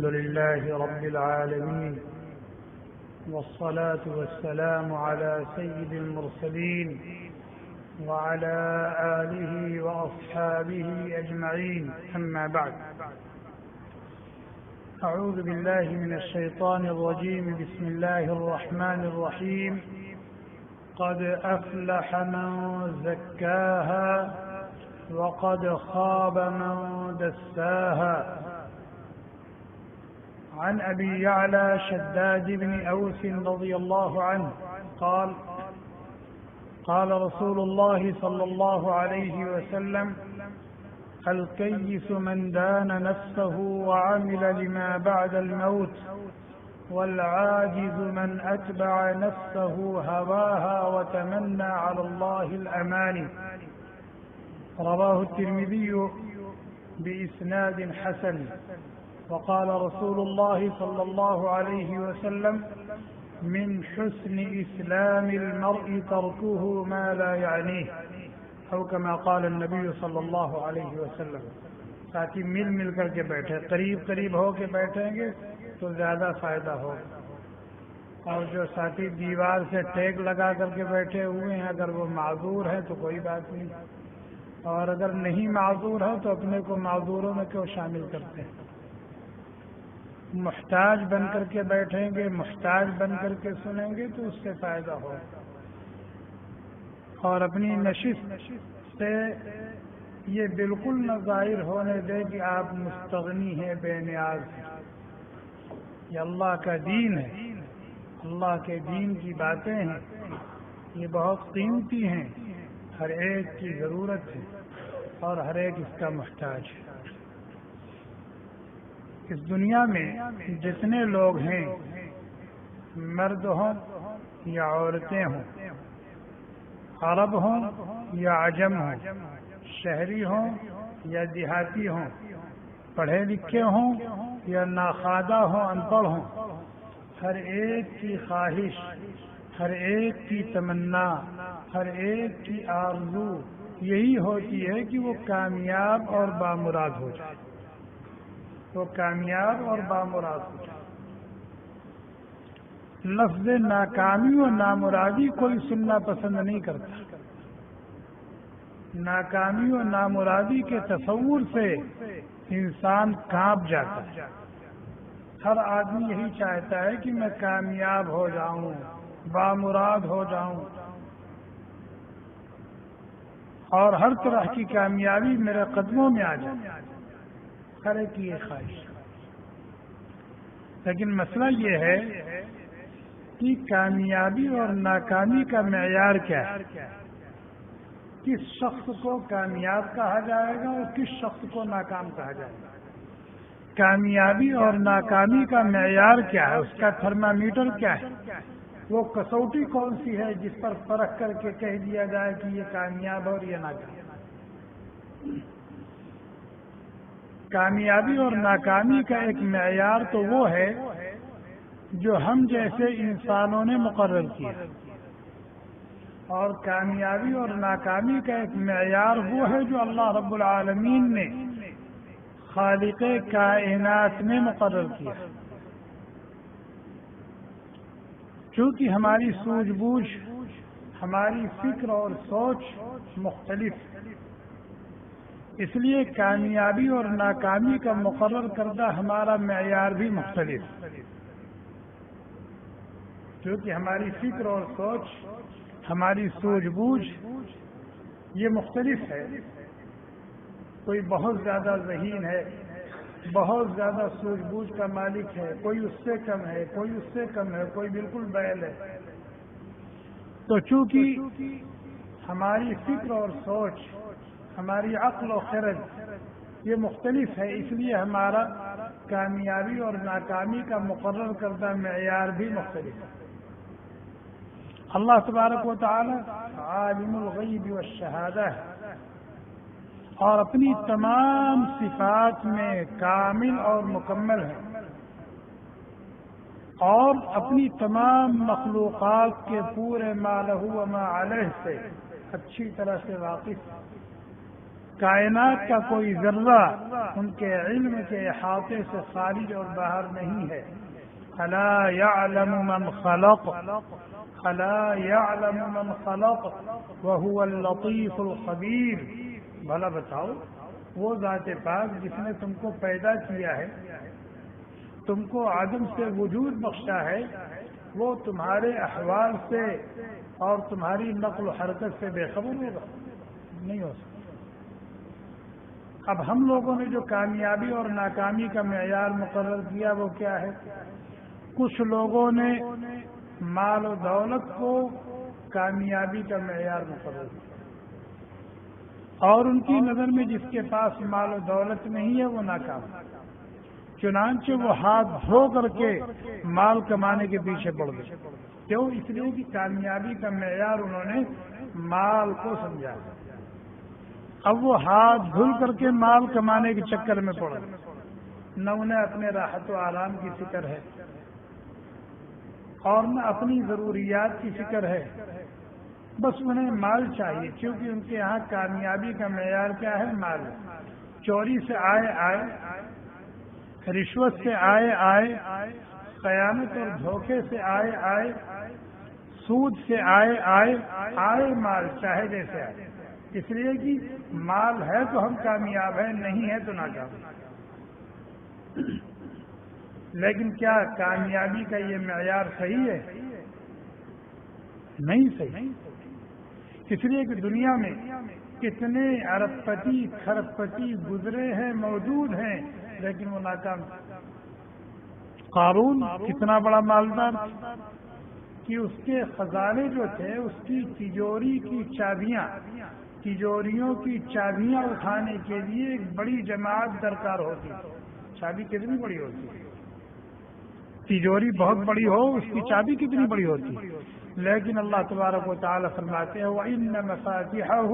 الحمد لله رب العالمين والصلاة والسلام على سيد المرسلين وعلى آله وأصحابه أجمعين أما بعد أعوذ بالله من الشيطان الرجيم بسم الله الرحمن الرحيم قد أفلح من زكاها وقد خاب من دساها عن أبي يعلى شداد بن أوس رضي الله عنه قال قال رسول الله صلى الله عليه وسلم الكيس من دان نفسه وعمل لما بعد الموت والعاجز من أتبع نفسه هواها وتمنى على الله الأماني رواه الترمذي بإسناد حسن وقال رسول الله صلى الله عليه وسلم من حسن إسلام المرء تركه ما لا يعنيه أو كما قال النبي صلی اللہ علیہ وسلم. ساتھی مل کر کے بیٹھے، قریب ہو کے بیٹھیں گے تو زیادہ فائدہ ہوگا، اور جو ساتھی دیوار سے ٹیک لگا کر کے بیٹھے ہوئے ہیں اگر وہ معذور ہے تو کوئی بات نہیں، اور اگر نہیں معذور ہے تو اپنے کو معذوروں میں کیوں شامل کرتے ہیں. محتاج بن کر کے بیٹھیں گے، محتاج بن کر کے سنیں گے تو اس سے فائدہ ہوگا، اور اپنی نشست سے یہ بالکل نہ ظاہر ہونے دے کہ آپ مستغنی ہیں، بے نیاز ہیں. یہ اللہ کا دین ہے، اللہ کے دین کی باتیں ہیں، یہ بہت قیمتی ہیں، ہر ایک کی ضرورت ہے اور ہر ایک اس کا محتاج ہے. اس دنیا میں جتنے لوگ ہیں، مرد ہوں یا عورتیں ہوں، عرب ہوں یا عجم ہوں، شہری ہوں یا دیہاتی ہوں، پڑھے لکھے ہوں یا ناخوادہ ہوں، ان پڑھ ہوں، ہر ایک کی خواہش، ہر ایک کی تمنا، ہر ایک کی آرزو یہی ہوتی ہے کہ وہ کامیاب اور بامراد ہو جائے، وہ کامیاب اور بامراد ہو جائے. لفظ ناکامی و نامرادی کوئی سننا پسند نہیں کرتا. ناکامی و نامرادی کے تصور سے انسان کانپ جاتا ہے. ہر آدمی یہی چاہتا ہے کہ میں کامیاب ہو جاؤں، بامراد ہو جاؤں، اور ہر طرح کی کامیابی میرے قدموں میں آ جائے. ہر ایک کی یہ خواہش. لیکن مسئلہ یہ ہے کہ کامیابی اور ناکامی کا معیار کیا ہے؟ کس شخص کو کامیاب کہا جائے گا اور کس شخص کو ناکام کہا جائے گا؟ کامیابی اور ناکامی کا معیار کیا ہے؟ اس کا تھرمامیٹر کیا ہے؟ وہ کسوٹی کون سی ہے جس پر پرکھ کر کے کہہ دیا جائے کہ یہ کامیاب اور یہ ناکام؟ کامیابی اور ناکامی کا ایک معیار تو وہ ہے جو ہم جیسے انسانوں نے مقرر کیا، اور کامیابی اور ناکامی کا ایک معیار وہ ہے جو اللہ رب العالمین نے خالق کائنات نے مقرر کیا. چونکہ ہماری سوجھ بوجھ، ہماری فکر اور سوچ مختلف، اس لیے کامیابی اور ناکامی کا مقرر کردہ ہمارا معیار بھی مختلف. کیونکہ ہماری فکر اور سوچ، ہماری سوجھ بوجھ یہ مختلف ہے. کوئی بہت زیادہ ذہین ہے، بہت زیادہ سوجھ بوجھ کا مالک ہے، کوئی اس سے کم ہے، کوئی اس سے کم ہے، کوئی بالکل بیل ہے. تو چونکہ ہماری فکر اور سوچ، ہماری عقل و خرد یہ مختلف ہے، اس لیے ہمارا کامیابی اور ناکامی کا مقرر کردہ معیار بھی مختلف ہے. اللہ تبارک و تعالی عالم الغیب والشہادہ ہے، اور اپنی تمام صفات میں کامل اور مکمل ہے، اور اپنی تمام مخلوقات کے پورے ما لہ و ما علیہ سے اچھی طرح سے واقف. کائنات کا کوئی ذرہ ان کے علم کے احاطے سے خارج اور باہر نہیں ہے. الا يعلم من خلق الا يعلم من خلق وهو اللطيف الخبير. بھلا بتاؤ وہ ذات پاک جس نے تم کو پیدا کیا ہے، تم کو عدم سے وجود بخشا ہے، وہ تمہارے احوال سے اور تمہاری نقل و حرکت سے بے خبر ہوگا؟ نہیں ہو سکتا. اب ہم لوگوں نے جو کامیابی اور ناکامی کا معیار مقرر کیا وہ کیا ہے؟ کچھ لوگوں نے مال و دولت کو کامیابی کا معیار مقرر کیا، اور ان کی نظر میں جس کے پاس مال و دولت نہیں ہے وہ ناکام ہے. چنانچہ وہ ہاتھ دھو کر کے مال کمانے کے پیچھے پڑ گئے. کیوں؟ اس لیے کہ کامیابی کا معیار انہوں نے مال کو سمجھا. اب وہ ہاتھ دھل کر کے مال کمانے کے چکر میں پڑ گئے. نہ انہیں اپنے راحت و آرام کی فکر ہے اور نہ اپنی ضروریات کی فکر ہے، بس انہیں مال چاہیے. کیونکہ ان کے یہاں کامیابی کا معیار کیا ہے؟ مال. چوری سے آئے، رشوت سے آئے، خیانت اور دھوکے سے آئے، سود سے آئے مال چاہے جیسے آئے. اس لیے کہ مال ہے تو ہم کامیاب ہیں، نہیں ہے تو ناکام. لیکن کیا کامیابی کا یہ معیار صحیح ہے؟ نہیں صحیح. اس لیے کہ دنیا میں کتنے ارب پتی کھرب پتی گزرے ہیں، موجود ہیں، لیکن وہ ناکام. قارون کتنا بڑا مالدار کہ اس کے خزانے جو تھے، اس کی تجوری کی چابیاں، تجوریوں کی چابیاں اٹھانے کے لیے ایک بڑی جماعت درکار ہوتی. چابی کتنی بڑی ہوتی؟ تجوری بہت بڑی ہو، اس کی چابی کتنی بڑی ہوتی. لیکن اللہ تبارک و تعالی فرماتے ہیں وَإِنَّ مَفَاتِحَهُ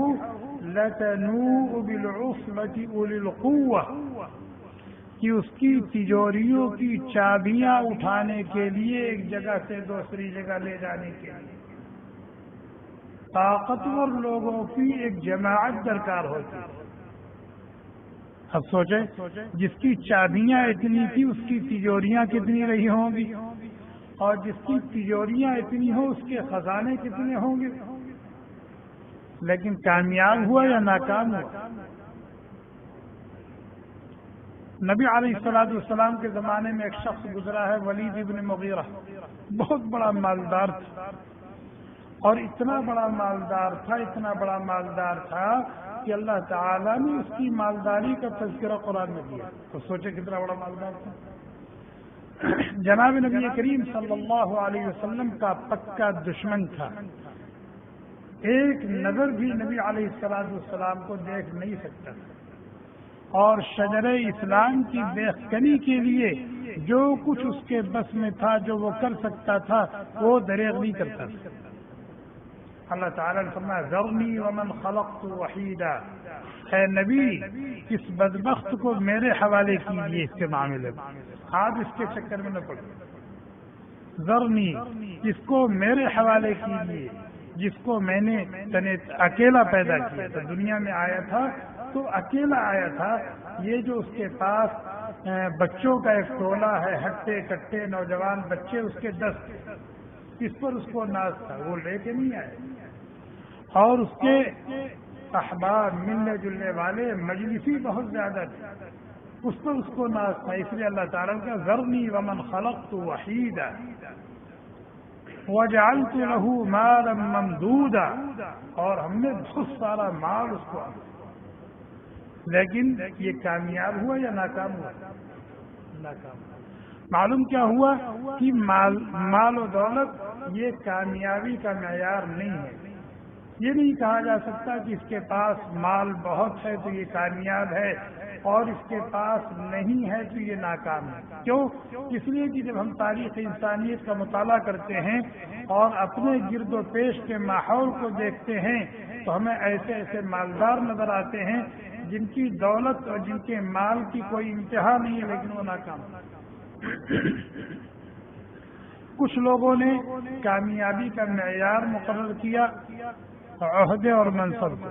لَتَنُوءُ بِالْعُصْبَةِ أُولِي الْقُوَّةِ، کہ اس کی تجوریوں کی چابیاں اٹھانے کے لیے ایک جگہ سے دوسری جگہ لے جانے کے لیے طاقتور لوگوں کی ایک جماعت درکار ہوتی. اب سوچیں جس کی چابیاں اتنی تھی اس کی تجوریاں کتنی رہی ہوں گی، اور جس کی تجوریاں اتنی ہوں اس کے خزانے کتنے ہوں گے. لیکن کامیاب ہوا یا ناکام ہوا؟ نبی علیہ السلام کے زمانے میں ایک شخص گزرا ہے، ولید ابن مغیرہ. بہت بڑا مالدار تھا، اور اتنا بڑا مالدار تھا کہ اللہ تعالیٰ نے اس کی مالداری کا تذکرہ قرآن میں دیا. تو سوچے کتنا بڑا مالدار تھا. جناب نبی کریم صلی اللہ علیہ وسلم کا پکا دشمن تھا. ایک نظر بھی نبی علیہ السلام کو دیکھ نہیں سکتا، اور شجر اسلام کی بیخکنی کے لیے جو کچھ اس کے بس میں تھا، جو وہ کر سکتا تھا، وہ دریغ نہیں کرتا. اللہ تعالیٰ نے فرمایا ذرنی ومن خلقت وحیدا. اے نبی اس بدبخت کو میرے حوالے کیجیے اس کے معاملے میں، آپ اس کے چکر میں نہ پڑیں. ذرنی، اس کو میرے حوالے کیجیے، جس کو میں نے اکیلا پیدا کیا تھا. دنیا میں آیا تھا تو اکیلا آیا تھا. یہ جو اس کے پاس بچوں کا ایک ٹولہ ہے، ہٹے کٹے نوجوان بچے اس کے 10، اس پر اس کو ناز تھا، وہ لے کے نہیں آئے. اور اس کے احباب ملنے جلنے والے مجلسی بہت زیادہ تھے، اس پر اس کو ناز تھا. اس لیے اللہ تعالیٰ کا ذرنی ومن خلقت وحیدا وجعلت له مالا ممدودا، اور ہم نے بہت سارا مال اس کو. لیکن یہ کامیاب ہوا یا ناکام ہوا؟ ناکام. معلوم کیا ہوا کہ مال و دولت یہ کامیابی کا معیار نہیں ہے. یہ نہیں کہا جا سکتا کہ اس کے پاس مال بہت ہے تو یہ کامیاب ہے، اور اس کے پاس نہیں ہے تو یہ ناکام ہے. کیوں؟ اس لیے کہ جب ہم تاریخ انسانیت کا مطالعہ کرتے ہیں اور اپنے گرد و پیش کے ماحول کو دیکھتے ہیں تو ہمیں ایسے ایسے مالدار نظر آتے ہیں جن کی دولت اور جن کے مال کی کوئی انتہا نہیں ہے، لیکن وہ ناکام. کچھ لوگوں نے کامیابی کا معیار مقرر کیا عہدے اور منصب کو۔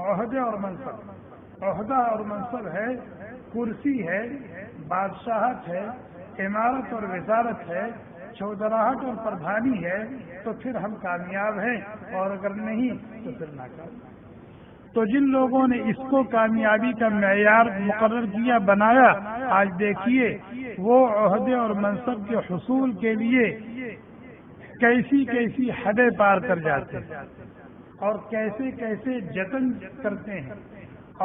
عہدے اور منصب، عہدہ اور منصب ہے، کرسی ہے، بادشاہت ہے، امارت اور وزارت ہے، چودراہٹ اور پردھانی ہے، تو پھر ہم کامیاب ہیں، اور اگر نہیں تو پھر ناکام۔ تو جن لوگوں نے اس کو کامیابی کا معیار مقرر کیا، بنایا، آج دیکھیے وہ عہدے اور منصب کے حصول کے لیے کیسی کیسی حدیں پار کر جاتے ہیں، اور کیسے کیسے جتن کرتے ہیں،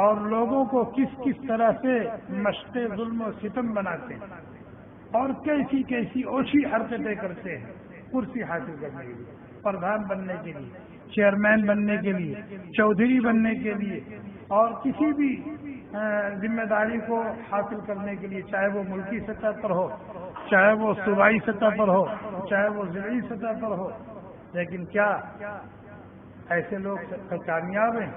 اور لوگوں کو کس کس طرح سے مشق ظلم و ستم بناتے ہیں، اور کیسی کیسی اوچھی حرکتیں کرتے ہیں کرسی حاصل کرنے کے لیے، پردھان بننے کے لیے، چیئرمین بننے کے لیے، چودھری بننے کے لیے، اور کسی بھی ذمہ داری کو حاصل کرنے کے لیے، چاہے وہ ملکی سطح پر ہو، چاہے وہ صوبائی سطح پر ہو، چاہے وہ ضلعی سطح پر ہو۔ لیکن کیا ایسے لوگ کامیاب ہیں؟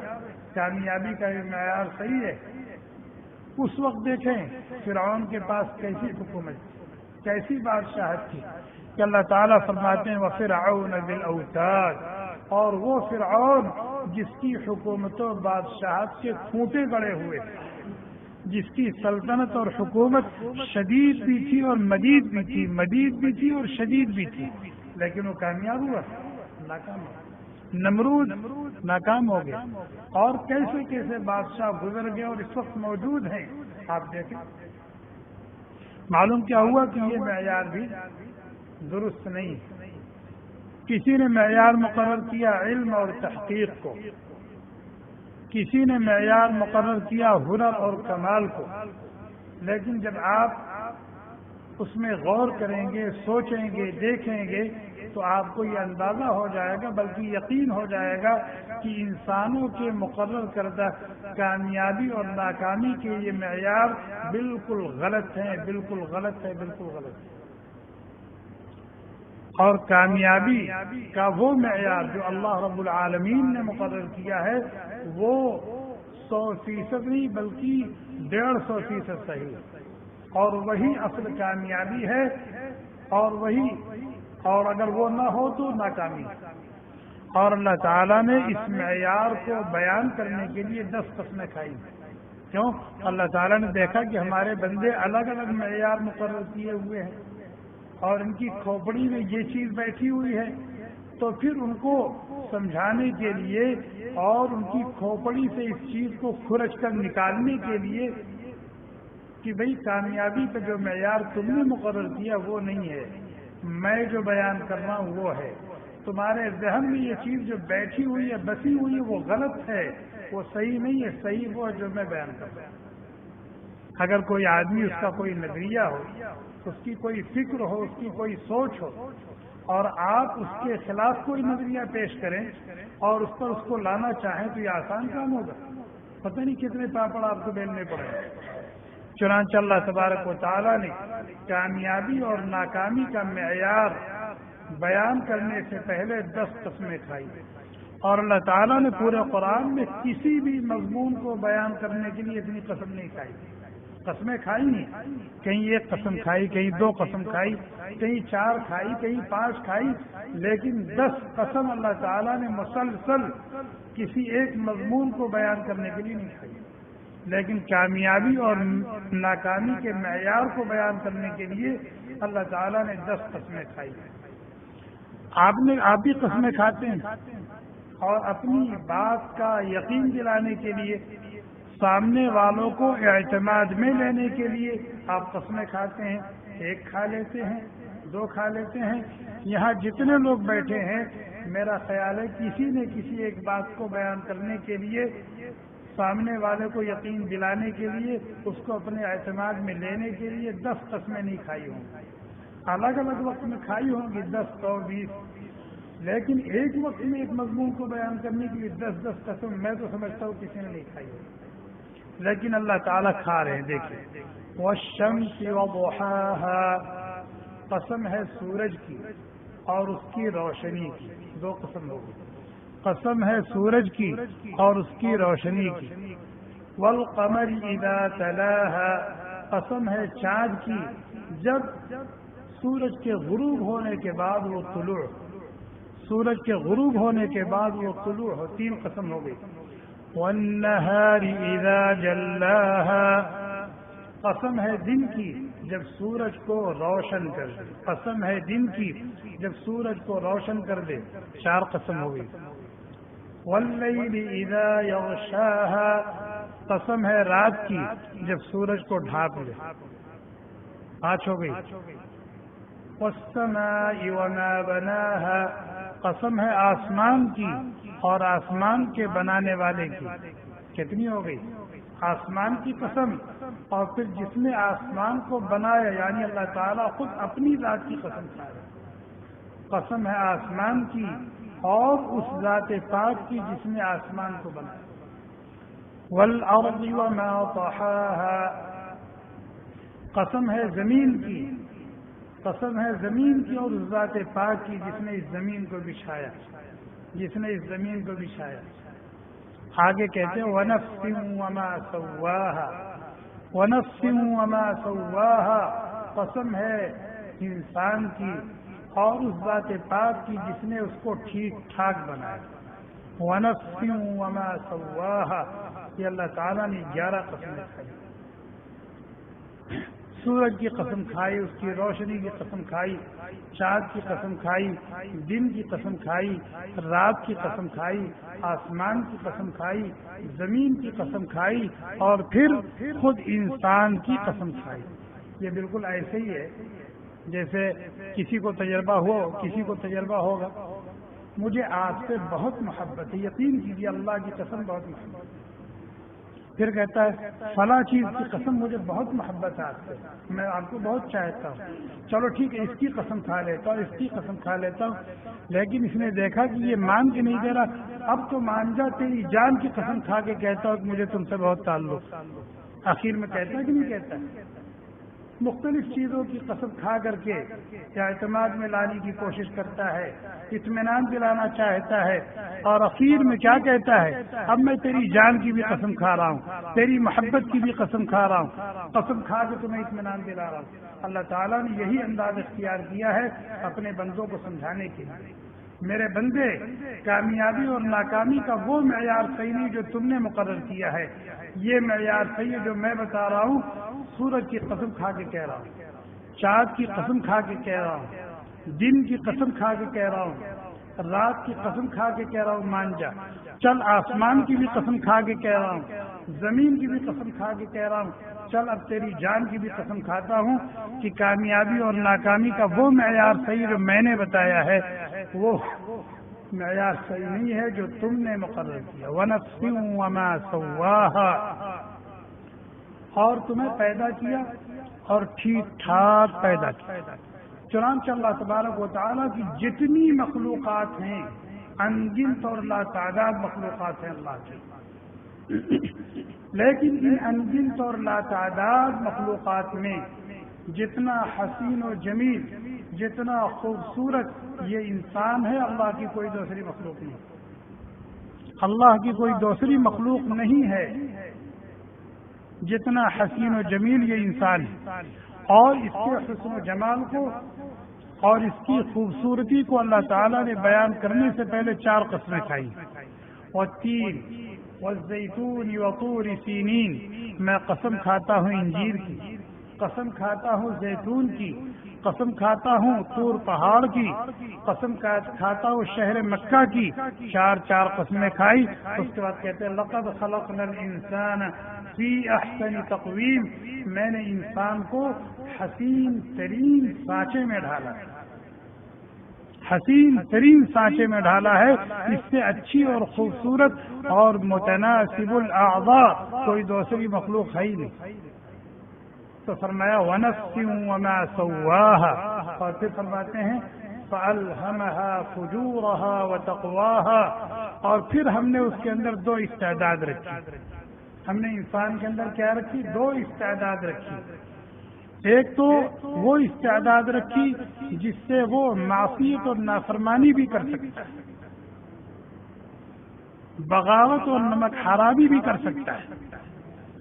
کامیابی کا یہ معیار صحیح ہے؟ اس وقت دیکھیں فرعون کے پاس کیسی حکومت تھی، کیسی بادشاہت تھی، کہ اللہ تعالیٰ فرماتے ہیں وَفِرْعَوْنَ ذِي الْأَوْتَادِ، اور وہ فرعون جس کی حکومت و بادشاہت کے کھوٹے گڑے ہوئے تھے، جس کی سلطنت اور حکومت شدید بھی تھی اور مدید بھی تھی، مدید بھی تھی اور شدید بھی تھی، لیکن وہ کامیاب ہوا؟ ناکام ہوا۔ نمرود ناکام ہو گیا، اور کیسے کیسے بادشاہ گزر گئے اور اس وقت موجود ہیں، آپ دیکھیں۔ معلوم کیا ہوا کہ یہ معیار بھی درست نہیں۔ کسی نے معیار مقرر کیا علم اور تحقیق کو، کسی نے معیار مقرر کیا ہنر اور کمال کو، لیکن جب آپ اس میں غور کریں گے، سوچیں گے، دیکھیں گے، تو آپ کو یہ اندازہ ہو جائے گا، بلکہ یقین ہو جائے گا کہ انسانوں کے مقرر کردہ کامیابی اور ناکامی کے یہ معیار بالکل غلط ہیں، بالکل غلط ہے، بالکل غلط ہے۔ اور کامیابی کا وہ معیار جو اللہ رب العالمین نے مقرر کیا ہے، وہ 100% نہیں بلکہ 150% صحیح ہے، اور وہی اصل کامیابی ہے، اور اگر وہ نہ ہو تو ناکامی۔ اور اللہ تعالیٰ نے اس معیار کو بیان کرنے کے لیے 10 قسمیں کھائی۔ کیوں؟ اللہ تعالیٰ نے دیکھا کہ ہمارے بندے الگ الگ معیار مقرر کیے ہوئے ہیں، اور ان کی کھوپڑی میں یہ چیز بیٹھی ہوئی ہے، تو پھر ان کو سمجھانے کے لیے اور ان کی کھوپڑی سے اس چیز کو کھرچ کر نکالنے کے لیے کہ بھئی کامیابی کا جو معیار تم نے مقرر کیا وہ نہیں ہے، میں جو بیان کر رہا ہوں وہ ہے۔ تمہارے ذہن میں یہ چیز جو بیٹھی ہوئی ہے، بسی ہوئی ہے، وہ غلط ہے، وہ صحیح نہیں ہے، صحیح وہ ہے جو میں بیان کر رہا ہوں۔ اگر کوئی آدمی، اس کا کوئی نظریہ ہو، اس کی کوئی فکر ہو، اس کی کوئی سوچ ہو، اور آپ اس کے خلاف کوئی نظریہ پیش کریں اور اس پر اس کو لانا چاہیں، تو یہ آسان کام ہوگا؟ پتہ نہیں کتنے پاپڑ آپ کو بیلنے پڑیں۔ چنانچہ اللہ تبارک و تعالیٰ نے کامیابی اور ناکامی کا معیار بیان کرنے سے پہلے 10 قسمیں کھائی، اور اللہ تعالیٰ نے پورے قرآن میں کسی بھی مضمون کو بیان کرنے کے لیے اتنی قسم نہیں کھائی۔ قسمیں کھائی نہیں، کہیں 1 قسم کھائی، کہیں 2 قسم کھائی، کہیں 4 کھائی، کہیں 5 کھائی، لیکن 10 قسم اللہ تعالیٰ نے مسلسل کسی ایک مضمون کو بیان کرنے کے لیے نہیں کھائی۔ لیکن کامیابی اور ناکامی کے معیار کو بیان کرنے کے لیے اللہ تعالیٰ نے 10 قسمیں کھائی۔ آپ بھی قسمیں کھاتے ہیں، اور اپنی بات کا یقین دلانے کے لیے، سامنے والوں کو اعتماد میں لینے کے لیے آپ قسمیں کھاتے ہیں۔ 1 کھا لیتے ہیں، 2 کھا لیتے ہیں، یہاں جتنے لوگ بیٹھے ہیں، میرا خیال ہے کسی نے کسی ایک بات کو بیان کرنے کے لیے، سامنے والے کو یقین دلانے کے لیے، اس کو اپنے اعتماد میں لینے کے لیے 10 قسمیں نہیں کھائی ہوں گی۔ الگ الگ وقت میں کھائی ہوں گی 10، 100، 20، لیکن ایک وقت میں ایک مضمون کو بیان کرنے کے لیے 10 قسم میں تو سمجھتا ہوں کسی نے نہیں کھائی ہوگی، لیکن اللہ تعالیٰ کھا رہے ہیں۔ دیکھیں، وَالشَّمْسِ وَضُحَاهَا، قسم ہے سورج کی اور اس کی روشنی کی۔ 2 قسم ہوگی، قسم ہے سورج کی اور اس کی روشنی کی۔ وَالْقَمَرِ إِذَا تَلَاهَا، قسم ہے چاند کی جب سورج کے غروب ہونے کے بعد وہ طلوع، سورج کے غروب ہونے کے بعد وہ طلوع ہو، 3 قسم ہو گئی۔ والنہار اذا جلاها، قسم ہے دن کی جب سورج کو روشن کر دے، قسم ہے دن کی جب سورج کو روشن کر دے، 4 قسم ہو گئی۔ واللیل اذا یغشاها، قسم ہے رات کی جب سورج کو ڈھانپ لے، 5 ہو گئی۔ والسماء وما بناها، قسم ہے آسمان کی اور آسمان کے بنانے والے کی، کتنی ہو گئی؟ آسمان کی قسم، اور پھر جس نے آسمان کو بنایا یعنی اللہ تعالیٰ خود اپنی ذات کی قسم کھایا، قسم ہے آسمان کی اور اس ذات پاک کی جس نے آسمان کو بنایا۔ والارض وما طحاها، قسم ہے زمین کی، قسم ہے زمین کی اور اس ذات پاک کی جس نے اس زمین کو بچھایا، جس نے اس زمین کو بچھایا۔ آگے کہتے ہیں وَنَفْسٍ وَمَا سَوَّاهَا، وَنَفْسٍ وَمَا سَوَّاهَا، قسم ہے انسان کی اور اس ذات پاک کی جس نے اس کو ٹھیک ٹھاک بنایا۔ وَنَفْسٍ وَمَا سَوَّاهَا، یہ اللہ تعالیٰ نے 11 قسمیں کھائی، سورج کی قسم کھائی، اس کی روشنی کی قسم کھائی، چاند کی قسم کھائی، دن کی قسم کھائی، رات کی قسم کھائی، آسمان کی قسم کھائی، زمین کی قسم کھائی، اور پھر خود انسان کی قسم کھائی۔ یہ بالکل ایسے ہی ہے جیسے کسی کو تجربہ ہو، کسی کو تجربہ ہوگا مجھے آپ سے بہت محبت ہے، یقین کیجیے اللہ کی قسم بہت محبت ہے، پھر کہتا ہے فلاں چیز کی قسم مجھے بہت محبت ہے آپ سے، میں آپ کو بہت چاہتا ہوں، چلو ٹھیک ہے اس کی قسم کھا لیتا ہوں، اس کی قسم کھا لیتا ہوں، لیکن اس نے دیکھا کہ یہ مان کے نہیں دے رہا، اب تو مان جا، تیری جان کی قسم کھا کے کہتا ہوں کہ مجھے تم سے بہت تعلق، آخر میں کہتا ہے کہ نہیں کہتا ہے؟ مختلف چیزوں کی قسم کھا کر کے یا اعتماد میں لانے کی کوشش کرتا ہے، اطمینان دلانا چاہتا ہے، اور اخیر میں کیا کہتا ہے؟ اب میں تیری جان کی بھی قسم کھا رہا ہوں، تیری محبت کی بھی قسم کھا رہا ہوں، قسم کھا کے تمہیں اطمینان دلا رہا ہوں۔ اللہ تعالیٰ نے یہی انداز اختیار کیا ہے اپنے بندوں کو سمجھانے کے لیے، میرے بندے کامیابی اور ناکامی کا وہ معیار صحیح نہیں جو تم نے مقرر کیا ہے، یہ معیار صحیح ہے جو میں بتا رہا ہوں، سورج کی قسم کھا کے کہہ رہا ہوں، چاند کی قسم کھا کے کہہ رہا ہوں، دن کی قسم کھا کے کہہ رہا ہوں، رات کی قسم کھا کے کہہ رہا ہوں مان جا، چل آسمان کی بھی قسم کھا کے کہہ رہا ہوں، زمین کی بھی قسم کھا کے کہہ رہا ہوں، چل اب تیری جان کی بھی قسم کھاتا ہوں کہ کامیابی اور ناکامی کا وہ معیار صحیح جو میں نے بتایا ہے وہ معیار صحیح نہیں ہے جو تم نے مقرر کیا۔ وَنَفْسٍ وَمَا سَوَّاهَا، اور تمہیں پیدا کیا اور ٹھیک ٹھاک پیدا کیا۔ چنانچہ اللہ تبارک و تعالیٰ کی جتنی مخلوقات ہیں، انگنت اور لا تعداد مخلوقات ہیں اللہ کی، لیکن ان انگنت اور لا تعداد مخلوقات میں جتنا حسین و جمیل، جتنا خوبصورت یہ انسان ہے، اللہ کی کوئی دوسری مخلوق نہیں، اللہ کی کوئی دوسری مخلوق نہیں ہے جتنا حسین و جمیل یہ انسان ہے، اور اس کے حسن و جمال کو اور اس کی خوبصورتی کو اللہ تعالیٰ نے بیان کرنے سے پہلے 4 قسمیں کھائی، والتین والزیتون وطور سینین، میں قسم کھاتا ہوں انجیر کی، قسم کھاتا ہوں زیتون کی، قسم کھاتا ہوں طور پہاڑ کی، قسم کھاتا ہوں شہر مکہ کی، 4 قسمیں کھائی۔ اس کے بعد کہتے ہیں لقد خلقنا الانسان فی احسن تقویم، میں نے انسان کو حسین ترین سانچے میں ڈھالا، حسین ترین سانچے میں ڈھالا ہے، اس سے اچھی اور خوبصورت اور متناسب الاعضاء کوئی دوسری مخلوق ہے ہی نہیں۔ تو فرمایا وَنَفْسٍ وَمَا سَوَّاهَا، اور پھر فرماتے ہیں فَأَلْهَمَهَا فُجُورَهَا وَتَقْوَاهَا، اور پھر ہم نے اس کے اندر 2 استعداد رکھی، ہم نے انسان کے اندر کیا رکھی؟ 2 استعداد رکھی، ایک تو وہ استعداد رکھی جس سے وہ معصیت اور نافرمانی بھی کر سکتا ہے، بغاوت اور نمک حرامی بھی کر سکتا ہے،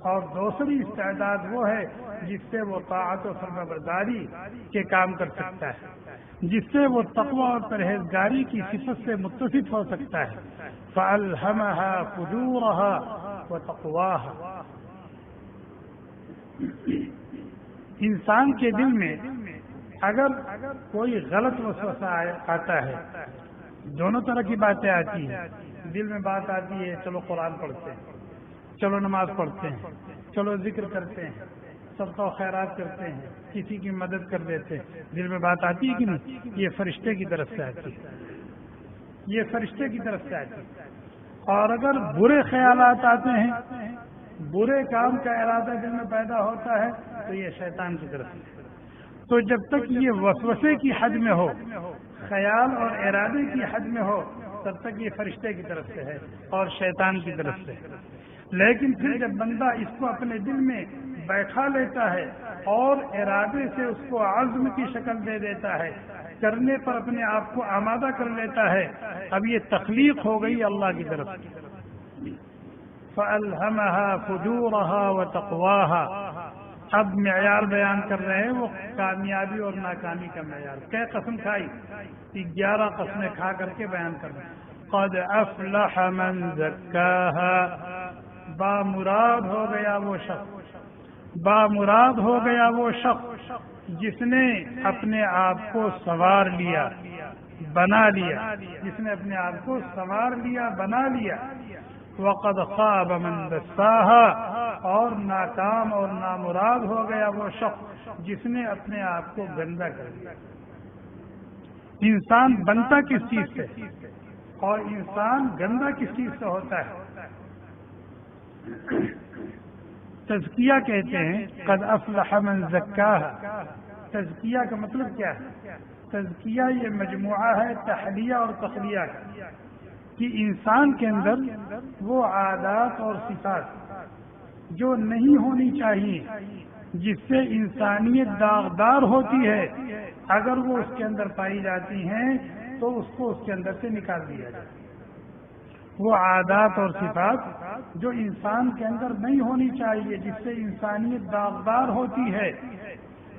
اور دوسری استعداد وہ ہے جس سے وہ طاعت و فرمانبرداری کے کام کر سکتا ہے، جس سے وہ تقوی اور پرہیزگاری کی صفت سے متصف ہو سکتا ہے۔ فَأَلْهَمَهَا فُجُورَهَا وَتَقْوَاهَا۔ انسان کے دل میں اگر کوئی غلط وسوسہ آتا ہے، دونوں طرح کی باتیں آتی ہیں۔ دل میں بات آتی ہے چلو قرآن پڑھتے ہیں، چلو نماز پڑھتے ہیں، چلو ذکر کرتے ہیں، صدقہ و خیرات کرتے ہیں، کسی کی مدد کر دیتے ہیں، دل میں بات آتی ہے کہ نہیں؟ یہ فرشتے کی طرف سے آتی ہے، یہ فرشتے کی طرف سے آتی ہے۔ اور اگر برے خیالات آتے ہیں، برے کام کا ارادہ دل میں پیدا ہوتا ہے، تو یہ شیطان کی طرف سے۔ تو جب تک یہ وسوسے کی حد میں ہو، خیال اور ارادے کی حد میں ہو، تب تک یہ فرشتے کی طرف سے ہے اور شیطان کی طرف سے۔ لیکن پھر جب بندہ اس کو اپنے دل میں بیٹھا لیتا ہے اور ارادے سے اس کو عزم کی شکل دے دیتا ہے، کرنے پر اپنے آپ کو آمادہ کر لیتا ہے، اب یہ تخلیق ہو گئی اللہ کی طرف سے۔ فَأَلْهَمَهَا فُجُورَهَا وَتَقْوَاهَا۔ اب معیار بیان کر رہے ہیں، وہ کامیابی اور ناکامی کا معیار۔ کیا قسم کھائی؟ 11 قسمیں کھا کر کے بیان کر رہے ہیں۔ قد افلح من زکاها، بامراد ہو گیا وہ شخص، بامراد ہو گیا وہ شخص جس نے اپنے آپ کو سنوار لیا، بنا لیا، جس نے اپنے آپ کو سنوار لیا، بنا لیا۔ وقد خاب من دساها، اور ناکام اور نامراد ہو گیا وہ شخص جس نے اپنے آپ کو گندا کر دیا۔ انسان بنتا کس چیز سے اور انسان گندا کس چیز سے ہوتا ہے؟ تزکیہ کہتے ہیں قد افلح من زکاها۔ تزکیہ کا مطلب کیا ہے؟ تزکیہ یہ مجموعہ ہے تحلیہ اور تخلیہ کا، کہ انسان کے اندر وہ عادات اور صفات جو نہیں ہونی چاہیے، جس سے انسانیت داغدار ہوتی ہے، اگر وہ اس کے اندر پائی جاتی ہیں تو اس کو اس کے اندر سے نکال دیا جائے۔ وہ عادات اور صفات جو انسان کے اندر نہیں ہونی چاہیے، جس سے انسانیت داغدار ہوتی ہے،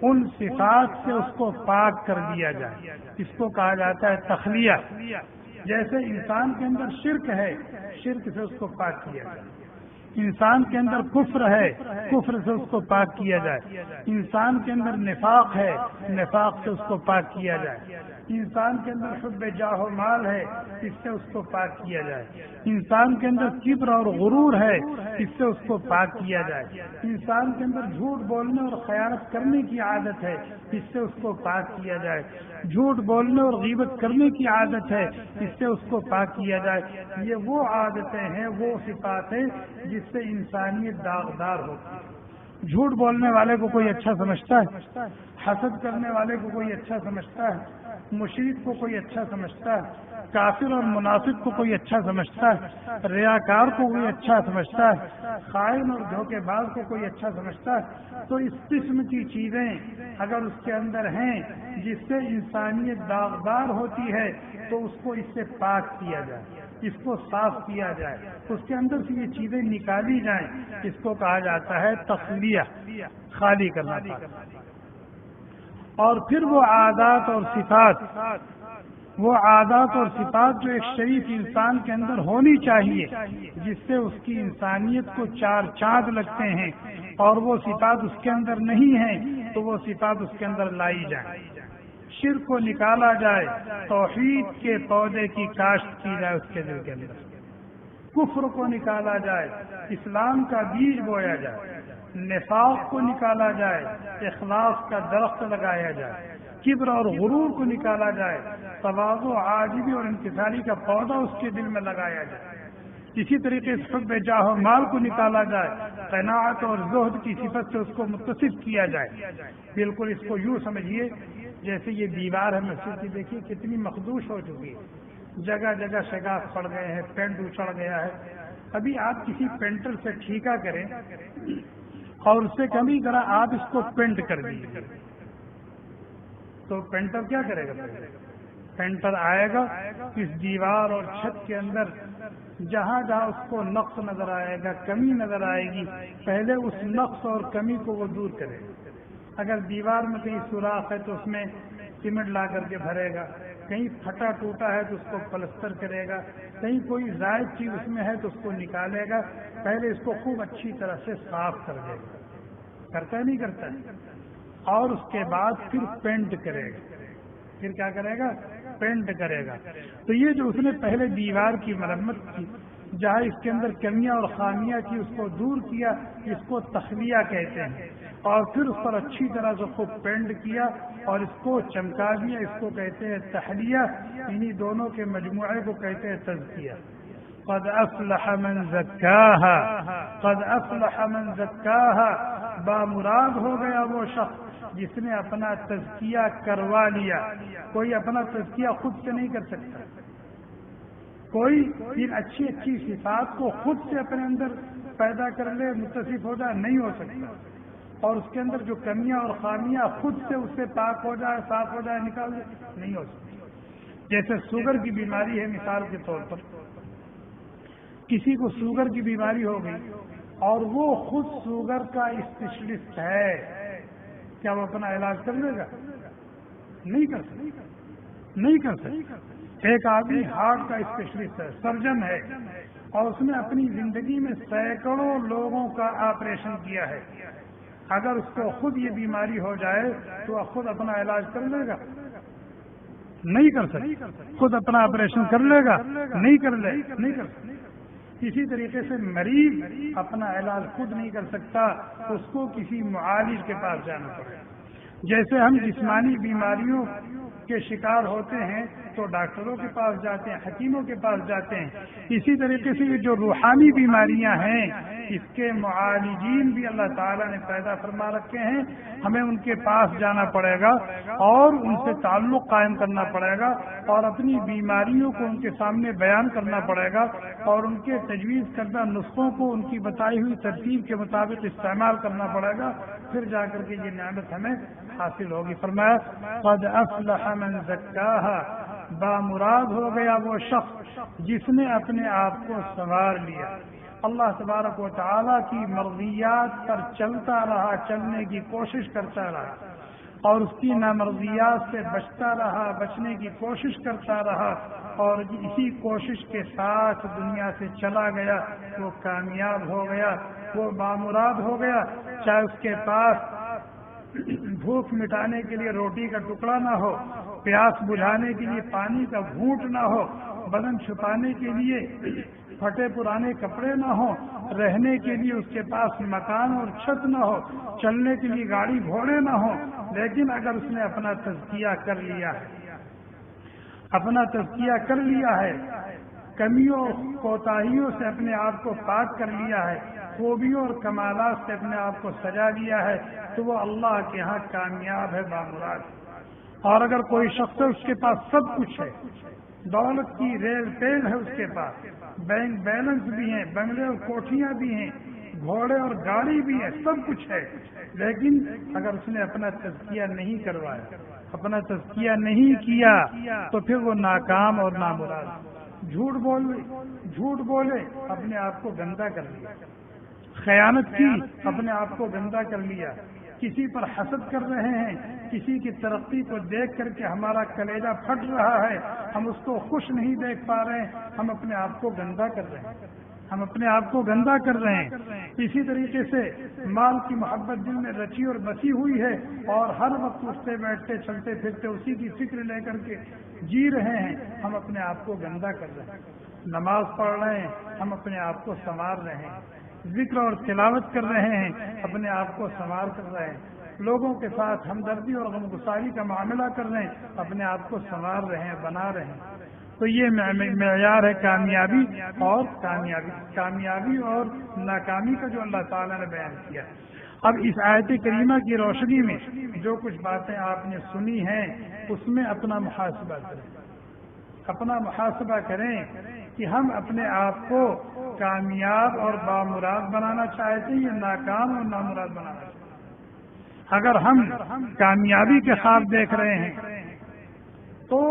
ان صفات سے اس کو پاک کر دیا جائے۔ اس کو کہا جاتا ہے تخلیہ۔ جیسے انسان کے اندر شرک ہے، شرک سے اس کو پاک کیا جائے۔ انسان کے اندر کفر ہے، کفر سے اس کو پاک کیا جائے۔ انسان کے اندر نفاق ہے، نفاق سے اس کو پاک کیا جائے۔ انسان کے اندر حب جاہ و مال ہے، اس سے اس کو پاک کیا جائے۔ انسان کے اندر کبر اور غرور ہے، اس سے اس کو پاک کیا جائے۔ انسان کے اندر جھوٹ بولنے اور خیانت کرنے کی عادت ہے، اس سے اس کو پاک کیا جائے۔ جھوٹ بولنے اور غیبت کرنے کی عادت ہے، اس سے اس کو پاک کیا جائے۔ یہ وہ عادتیں ہیں، وہ صفات ہیں جس سے انسانیت داغدار ہوتی ہے۔ جھوٹ بولنے والے کو کوئی اچھا سمجھتا ہے؟ حسد کرنے والے کو کوئی اچھا سمجھتا ہے؟ مشرک کو کوئی اچھا سمجھتا ہے؟ کافر اور منافق کو کوئی اچھا سمجھتا ہے؟ ریاکار کو کوئی اچھا سمجھتا ہے؟ خائن اور دھوکے باز کو کوئی اچھا سمجھتا ہے؟ تو اس قسم کی چیزیں اگر اس کے اندر ہیں جس سے انسانیت داغدار ہوتی ہے، تو اس کو اس سے پاک کیا جائے، اس کو صاف کیا جائے، اس کے اندر سے یہ چیزیں نکالی جائیں۔ اس کو کہا جاتا ہے تخلیہ، خالی کرنا۔ اور پھر وہ عادات اور صفات، وہ عادات اور صفات جو ایک شریف انسان کے اندر ہونی چاہیے، جس سے اس کی انسانیت کو چار چاند لگتے ہیں، اور وہ صفات اس کے اندر نہیں ہیں، تو وہ صفات اس کے اندر لائی جائیں۔ شرک کو نکالا جائے، توحید کے پودے کی کاشت کی جائے اس کے دل کے اندر، کفر کو نکالا جائے، اسلام کا بیج بویا جائے، نفاق کو نکالا جائے، اخلاص کا درخت لگایا جائے، کبر اور غرور کو نکالا جائے، تواضع، عاجزی اور انکساری کا پودا اس کے دل میں لگایا جائے۔ اسی طریقے سے حب جاہ و مال کو نکالا جائے، قناعت اور زہد کی صفت سے اس کو متصف کیا جائے۔ بالکل اس کو یوں سمجھیے جیسے یہ دیوار ہے مسجد کی، دیکھیے کتنی مخدوش ہو چکی ہے، جگہ جگہ شگاف پڑ گئے ہیں، پینٹ اچڑ گیا ہے۔ ابھی آپ کسی پینٹر سے ٹھیکہ کریں اور اس سے کمی کرا آپ اس کو پینٹ کر دیجیے، تو پینٹر کیا کرے گا؟ پینٹر آئے گا، اس دیوار اور چھت کے اندر جہاں جہاں اس کو نقص نظر آئے گا، کمی نظر آئے گی، پہلے اس نقص اور کمی کو وہ دور کرے گا۔ اگر دیوار میں کہیں سوراخ ہے تو اس میں سیمنٹ لا کر کے بھرے گا، کہیں پھٹا ٹوٹا ہے تو اس کو پلستر کرے گا، کہیں کوئی زائد چیز اس میں ہے تو اس کو نکالے گا، پہلے اس کو خوب اچھی طرح سے صاف کر دے گا، کرتا ہے نہیں کرتا ہے، اور اس کے بعد پھر پینٹ کرے گا۔ پھر کیا کرے گا؟ پینٹ کرے گا۔ تو یہ جو اس نے پہلے دیوار کی مرمت کی، جہاں اس کے اندر کمیاں اور خامیاں کی اس کو دور کیا، اس کو تخلیہ کہتے ہیں، اور پھر اس پر اچھی طرح سے خوب پینٹ کیا اور اس کو چمکا دیا، اس کو کہتے ہیں تحلیہ، انہی دونوں کے مجموعے کو کہتے ہیں تزکیہ۔ قد افلح من زکاہا، قد افلح من زکاہا، بامراد ہو گیا وہ شخص جس نے اپنا تزکیہ کروا لیا۔ کوئی اپنا تزکیہ خود سے نہیں کر سکتا، کوئی ان اچھی اچھی صفات کو خود سے اپنے اندر پیدا کر لے، متصف ہو جائے، نہیں ہو سکتا، اور اس کے اندر جو کمیاں اور خامیاں خود سے اس سے پاک ہو جائے، صاف ہو جائے، نکال دے، نہیں ہو سکتا۔ جیسے شوگر کی بیماری ہے، مثال کے طور پر کسی کو شوگر کی بیماری ہو گئی اور وہ خود شوگر کا اسپیشلسٹ ہے، کیا وہ اپنا علاج کر لے گا؟ نہیں کر سکتا، نہیں کر سکتا۔ ایک آدمی ہارٹ کا اسپیشلسٹ ہے، سرجن ہے، اور اس نے اپنی زندگی میں سینکڑوں لوگوں کا آپریشن کیا ہے، اگر اس کو خود یہ بیماری ہو جائے تو وہ خود اپنا علاج کر لے گا؟ نہیں کر سکتا۔ خود اپنا آپریشن کر لے گا؟ نہیں کر سکتا۔ اسی طریقے سے مریض اپنا علاج خود نہیں کر سکتا، اس کو کسی معالج کے پاس جانا پڑے گا۔ جیسے ہم جسمانی بیماریوں کے شکار ہوتے ہیں تو ڈاکٹروں کے پاس جاتے ہیں، حکیموں کے پاس جاتے ہیں، اسی طریقے سے یہ جو روحانی بیماریاں ہیں اس کے معالجین بھی اللہ تعالیٰ نے پیدا فرما رکھے ہیں، ہمیں ان کے پاس جانا پڑے گا اور ان سے تعلق قائم کرنا پڑے گا اور اپنی بیماریوں کو ان کے سامنے بیان کرنا پڑے گا اور ان کے تجویز کردہ نسخوں کو ان کی بتائی ہوئی ترتیب کے مطابق استعمال کرنا پڑے گا، پھر جا کر کے یہ نعمت ہمیں حاصل ہوگی۔ فرمایا قد افلح من زکاہا، بامراد ہو گیا وہ شخص جس نے اپنے آپ کو سنوار لیا، اللہ تبارک و تعالیٰ کی مرضیات پر چلتا رہا، چلنے کی کوشش کرتا رہا اور اس کی نامرضیات سے بچتا رہا، بچنے کی کوشش کرتا رہا، اور اسی کوشش کے ساتھ دنیا سے چلا گیا، وہ کامیاب ہو گیا، وہ بامراد ہو گیا، چاہے اس کے پاس بھوک مٹانے کے لیے روٹی کا ٹکڑا نہ ہو، پیاس بجھانے کے لیے پانی کا گھونٹ نہ ہو، بدن چھپانے کے لیے پھٹے پرانے کپڑے نہ ہوں، رہنے کے لیے اس کے پاس مکان اور چھت نہ ہو، چلنے کے لیے گاڑی گھوڑے نہ ہو، لیکن اگر اس نے اپنا تزکیہ کر لیا ہے، اپنا تزکیہ کر لیا ہے، کمیوں کوتاہیوں سے اپنے آپ کو پاک کر لیا ہے، خوبیوں اور کمالات سے اپنے آپ کو سجا لیا ہے، تو وہ اللہ کے ہاں کامیاب ہے، بامراد۔ اور اگر کوئی شخص ہے اس کے پاس سب کچھ ہے، دولت کی ریل تیل ہے اس کے پاس، بینک بیلنس بھی ہیں، بنگلے اور کوٹھیاں بھی ہیں، گھوڑے اور گاڑی بھی ہے، سب کچھ ہے، لیکن اگر اس نے اپنا تزکیہ نہیں کروایا، اپنا تزکیہ نہیں کیا، تو پھر وہ ناکام اور نامراد۔ جھوٹ بولے اپنے آپ کو گندا کر لیا، خیانت کی اپنے آپ کو گندا کر لیا، کسی پر حسد کر رہے ہیں، کسی کی ترقی کو دیکھ کر کے ہمارا کلیجہ پھٹ رہا ہے، ہم اس کو خوش نہیں دیکھ پا رہے ہیں، ہم اپنے آپ کو گندا کر رہے ہیں، ہم اپنے آپ کو گندا کر رہے ہیں۔ اسی طریقے سے مال کی محبت دل میں رچی اور بسی ہوئی ہے اور ہر وقت اٹھتے بیٹھتے چلتے پھرتے اسی کی فکر لے کر کے جی رہے ہیں، ہم اپنے آپ کو گندا کر رہے ہیں۔ نماز پڑھ رہے ہیں، ہم اپنے آپ کو سنوار رہے ہیں، ذکر اور تلاوت کر رہے ہیں، اپنے آپ کو سنوار کر رہے ہیں، لوگوں کے ساتھ ہمدردی اور غمگساری کا معاملہ کر رہے ہیں، اپنے آپ کو سنوار رہے ہیں، بنا رہے ہیں۔ تو یہ معیار ہے کامیابی اور ناکامی کا جو اللہ تعالیٰ نے بیان کیا۔ اب اس آیت کریمہ کی روشنی میں جو کچھ باتیں آپ نے سنی ہیں اس میں اپنا محاسبہ کریں، اپنا محاسبہ کریں کہ ہم اپنے آپ کو کامیاب اور بامراد بنانا چاہتے ہیں یا ناکام اور نامراد بنانا چاہتے ہیں۔ اگر ہم کامیابی کے خواب دیکھ رہے ہیں تو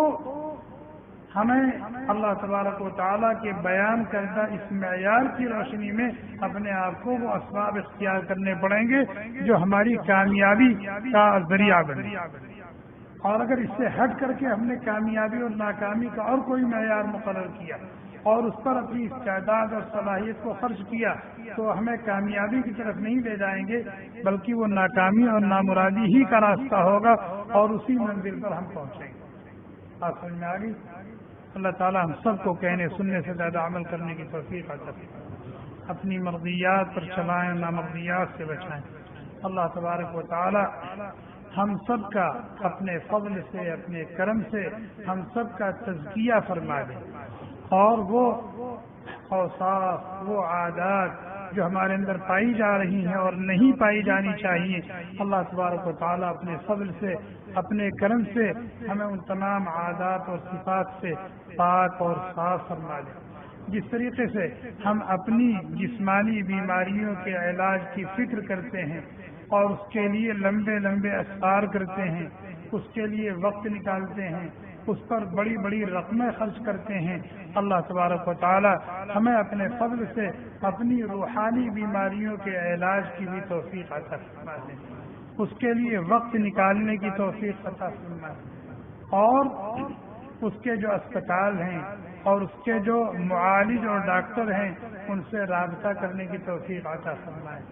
ہمیں اللہ تبارک و تعالیٰ کے بیان کردہ اس معیار کی روشنی میں اپنے آپ کو وہ اسباب اختیار کرنے پڑیں گے جو ہماری کامیابی کا ذریعہ بنے. اور اگر اس سے ہٹ کر کے ہم نے کامیابی اور ناکامی کا اور کوئی معیار مقرر کیا اور اس پر اپنی استعداد اور صلاحیت کو خرچ کیا تو ہمیں کامیابی کی طرف نہیں لے جائیں گے بلکہ وہ ناکامی اور نامرادی ہی کا راستہ ہوگا اور اسی منزل پر ہم پہنچیں گے. بات سمجھ میں آ گئی؟ اللہ تعالی ہم سب کو کہنے سننے سے زیادہ عمل کرنے کی توفیق عطا فرمائے. اپنی مرضیات پر چلائیں، نامرضیات سے بچائیں. اللہ تبارک و تعالی ہم سب کا اپنے فضل سے، اپنے کرم سے ہم سب کا تزکیہ فرما دے اور وہ اوصاف، وہ عادات جو ہمارے اندر پائی جا رہی ہیں اور نہیں پائی جانی چاہیے، اللہ تبارک و تعالیٰ اپنے فضل سے، اپنے کرم سے ہمیں ان تمام عادات اور صفات سے پاک اور صاف فرما دے. جس طریقے سے ہم اپنی جسمانی بیماریوں کے علاج کی فکر کرتے ہیں اور اس کے لیے لمبے لمبے اسفار کرتے ہیں، اس کے لیے وقت نکالتے ہیں، اس پر بڑی بڑی رقمیں خرچ کرتے ہیں، اللہ تبارک و تعالی ہمیں اپنے فضل سے اپنی روحانی بیماریوں کے علاج کی بھی توفیق عطا فرمائے، اس کے لیے وقت نکالنے کی توفیق عطا فرمائے، اور اس کے جو اسپتال ہیں اور اس کے جو معالج اور ڈاکٹر ہیں ان سے رابطہ کرنے کی توفیق عطا فرمائے.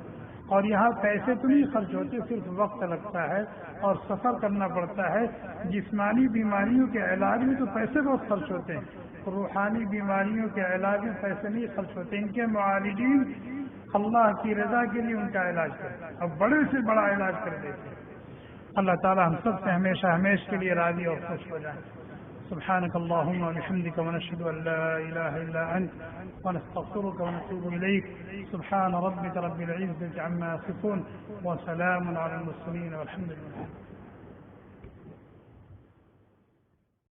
اور یہاں پیسے تو نہیں خرچ ہوتے، صرف وقت لگتا ہے اور سفر کرنا پڑتا ہے. جسمانی بیماریوں کے علاج میں تو پیسے بہت خرچ ہوتے ہیں، روحانی بیماریوں کے علاج میں پیسے نہیں خرچ ہوتے. ان کے معالجین اللہ کی رضا کے لیے ان کا علاج کرتے ہیں اور بڑے سے بڑا علاج کر دیتے ہیں. اللہ تعالی ہم سب سے ہمیشہ ہمیشہ کے لیے راضی اور خوش ہو جائیں. سبحانك اللهم وبحمدك ونشهد أن لا إله إلا أنت ونستغفرك ونتوب إليك. سبحان ربك رب العزة عما يصفون وسلام على المرسلين والحمد لله.